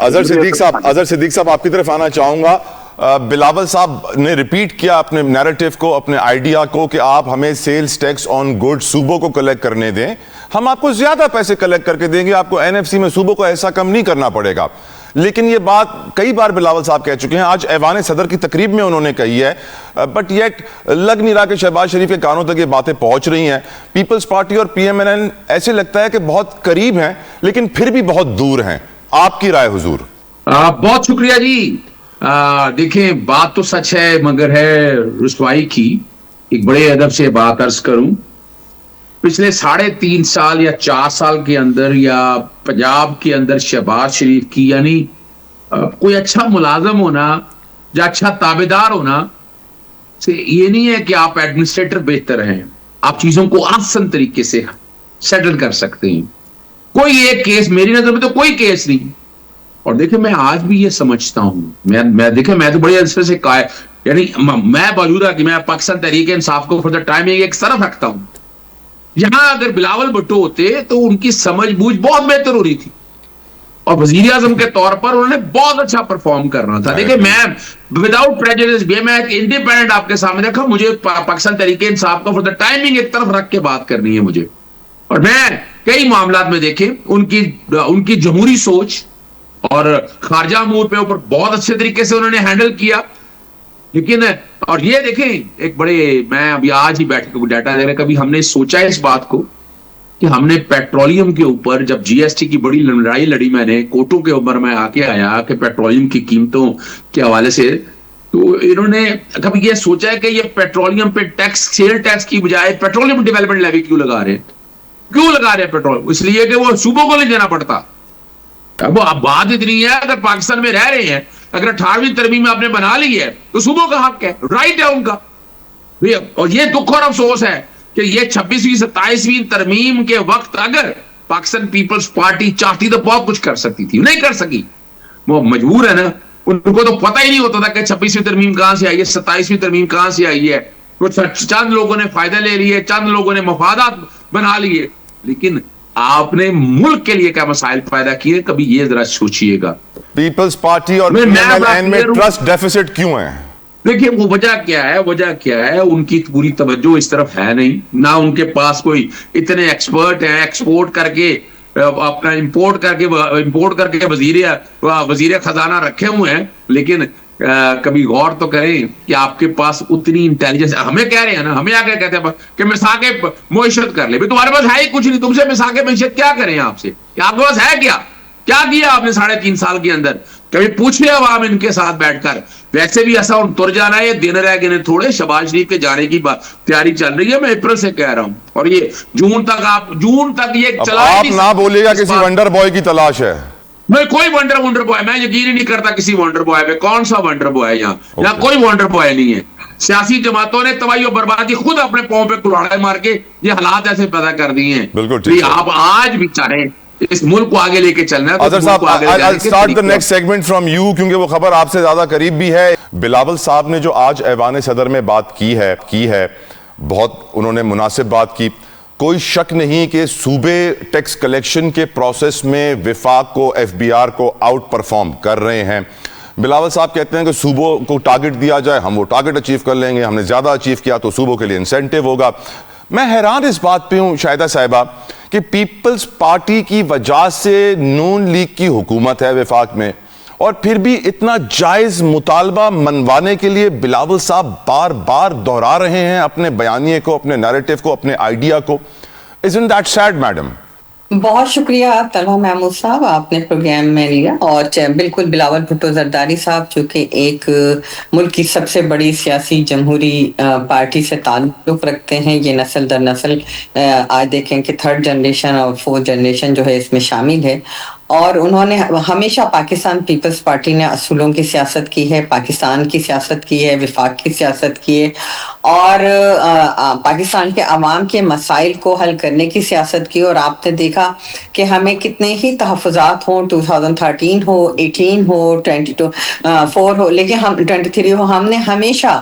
اظہر صدیق صاحب آپ کی طرف آنا چاہوں گا. بلاول صاحب نے ریپیٹ کیا اپنے نیریٹو کو, اپنے آئیڈیا کو, کہ آپ ہمیں سیلز ٹیکس آن گڈ صوبوں کو کلیکٹ کرنے دیں, ہم آپ کو زیادہ پیسے کلیکٹ کر کے دیں گے, آپ کو این ایف سی میں صوبوں کو ایسا کم نہیں کرنا پڑے گا. لیکن یہ بات کئی بار بلاول صاحب کہہ چکے ہیں, آج ایوان صدر کی تقریب میں انہوں نے کہی ہے, بٹ یہ لگ نہیں رہا کہ شہباز شریف کے کانوں تک یہ باتیں پہنچ رہی ہیں. پیپلز پارٹی اور پی ایم این ایل ایسے لگتا ہے کہ بہت قریب ہیں لیکن پھر بھی بہت دور ہیں. آپ کی رائے حضور؟ بہت شکریہ جی. دیکھیں بات تو سچ ہے مگر ہے رسوائی کی. ایک بڑے ادب سے بات عرض کروں, پچھلے 3.5 سال یا 4 سال کے اندر یا پنجاب کے اندر شہباز شریف کی یعنی کوئی اچھا ملازم ہونا یا اچھا تابعدار ہونا سے یہ نہیں ہے کہ آپ ایڈمنسٹریٹر بہتر ہیں, آپ چیزوں کو آسان طریقے سے سیٹل کر سکتے ہیں. کوئی ایک کیس میری نظر میں تو کوئی کیس نہیں. اور دیکھیں میں آج بھی یہ سمجھتا ہوں, میں تو بڑے عرصے سے یعنی میں باوجود کہ میں پاکستان تحریک انصاف کو فار دا ٹائمنگ ایک طرف رکھتا ہوں, یہاں اگر بلاول بھٹو ہوتے تو ان کی سمجھ بوجھ بہت بہتر ہو رہی تھی اور وزیر اعظم کے طور پر انہوں نے بہت اچھا پرفارم کرنا تھا. دیکھیں میں وداؤٹ پریجوڈس میں ایک انڈیپینڈنٹ آپ کے سامنے رکھا, مجھے پاکستان تحریک انصاف کو فار دا ٹائمنگ ایک طرف رکھ کے بات کرنی ہے مجھے. اور میں کئی معاملات میں دیکھیں ان کی جمہوری سوچ اور خارجہ امور پہ اوپر بہت اچھے طریقے سے انہوں نے ہینڈل کیا. لیکن اور یہ دیکھیں ایک بڑے, میں ابھی آج ہی بیٹھ کے ڈیٹا دے رہا, کبھی ہم نے سوچا ہے اس بات کو کہ ہم نے پیٹرولیم کے اوپر جب جی ایس ٹی کی بڑی لڑائی لڑی, میں نے کوٹوں کے اوپر میں آ کے آیا کہ پیٹرولیم کی قیمتوں کے حوالے سے, تو انہوں نے کبھی یہ سوچا ہے کہ یہ پیٹرولیم پہ ٹیکس, سیل ٹیکس کی بجائے پیٹرولیم ڈیولپمنٹ لیوی کیوں لگا رہے ہیں پیٹرول؟ اس لیے کہ وہ صوبوں کو نہیں دینا پڑتا. اب بات اتنی ہے اگر پاکستان میں رہ رہے ہیں, اگر 18ویں ترمیم آپ نے بنا لی ہے تو صوبوں کا حق ہے, رائٹ ہے ان کا. اور یہ دکھ اور افسوس ہے کہ یہ 26ویں 27ویں ترمیم کے وقت اگر پاکستان پیپلز پارٹی چاہتی تو بہت کچھ کر سکتی تھی, نہیں کر سکی. وہ مجبور ہے نا, ان کو تو پتہ ہی نہیں ہوتا تھا کہ 26ویں ترمیم کہاں سے آئی ہے, 27ویں ترمیم کہاں سے آئی ہے. چند لوگوں نے فائدہ لے لیے, چند لوگوں نے مفادات بنا لیے, لیکن آپ نے ملک کے لیے کیا مسائل پیدا کیے, کبھی یہ ذرا سوچئے گا. پیپلز پارٹی اور پی ایم ایل این میں ٹرسٹ ڈیفیسٹ کیوں ہے؟ دیکھیے وہ وجہ کیا ہے, ان کی پوری توجہ اس طرف ہے نہیں, نہ ان کے پاس کوئی اتنے ایکسپرٹ ہیں, ایکسپورٹ کر کے اپنا امپورٹ کر کے وزیر خزانہ رکھے ہوئے ہیں. لیکن کبھی غور تو کریں کہ آپ کے پاس اتنی انٹیلیجنس, ہمیں کہہ رہے ہیں نا, ہمیں آگے کہتے ہیں کہ مساق معیشت کر لے, تمہارے پاس ہے ہی کچھ نہیں, تم سے مساق معیشت کیا کریں آپ سے, آپ کے پاس ہے کیا کیا آپ نے 3.5 سال کے اندر؟ کبھی پوچھے عوام ان کے ساتھ بیٹھ کر. ویسے بھی ایسا تر جانا ہے, دن رہ گئے تھوڑے, شہباز شریف کے جانے کی تیاری چل رہی ہے, میں اپریل سے کہہ رہا ہوں, اور یہ جون تک یہ چلا. آپ نہ بولیے گا کسی ونڈر بوائے کی تلاش ہے. میں کوئی ونڈر بوائے, میں یقین ہی نہیں کرتا کسی ونڈر بوائے پہ. کون سا ونڈر بوائے یہاں کوئی ونڈر بوائے نہیں ہے. سیاسی جماعتوں نے تباہی و بربادی خود اپنے پاؤں پہ کلاڑے مار کے یہ حالات ایسے پیدا کر دیے ہیں. بالکل آپ آج بھی چاہیں اس ملک کو آگے لے کے چلنا ہے. اظہر صاحب, I'll start the next segment from you کیونکہ وہ خبر آپ سے زیادہ قریب بھی ہے. بلاول صاحب نے جو آج ایوان صدر میں بات کی ہے بہت انہوں نے مناسب بات کی. کوئی شک نہیں کہ صوبے ٹیکس کلیکشن کے پروسیس میں وفاق کو, ایف بی آر کو آؤٹ پرفارم کر رہے ہیں. بلاول صاحب کہتے ہیں کہ صوبوں کو ٹارگٹ دیا جائے, ہم وہ ٹارگٹ اچیو کر لیں گے, ہم نے زیادہ اچیو کیا تو صوبوں کے لیے انسینٹیو ہوگا. میں حیران اس بات پہ ہوں شاہدہ صاحبہ کہ پیپلز پارٹی کی وجہ سے نون لیگ کی حکومت ہے وفاق میں, اور پھر بھی اتنا جائز مطالبہ منوانے کے لیے بلاول صاحب بار بار دہرا رہے ہیں اپنے بیانیے کو, اپنے نیریٹو کو, اپنے آئیڈیا کو. Isn't that sad, madam? بہت شکریہ طلحہ محمود صاحب, آپ نے پروگرام میں لیا. اور بالکل بلاول بھٹو زرداری صاحب جو کہ ایک ملک کی سب سے بڑی سیاسی جمہوری پارٹی سے تعلق رکھتے ہیں, یہ نسل در نسل آج دیکھیں کہ 3rd جنریشن اور 4th جنریشن جو ہے اس میں شامل ہے. اور انہوں نے ہمیشہ پاکستان پیپلز پارٹی نے اصولوں کی سیاست کی ہے, پاکستان کی سیاست کی ہے, وفاق کی سیاست کی ہے, اور پاکستان کے عوام کے مسائل کو حل کرنے کی سیاست کی. اور آپ نے دیکھا کہ ہمیں کتنے ہی تحفظات ہوں, 2013 ہو, 18 ہو, 22 4 ہو, لیکن 23 ہو, ہم نے ہمیشہ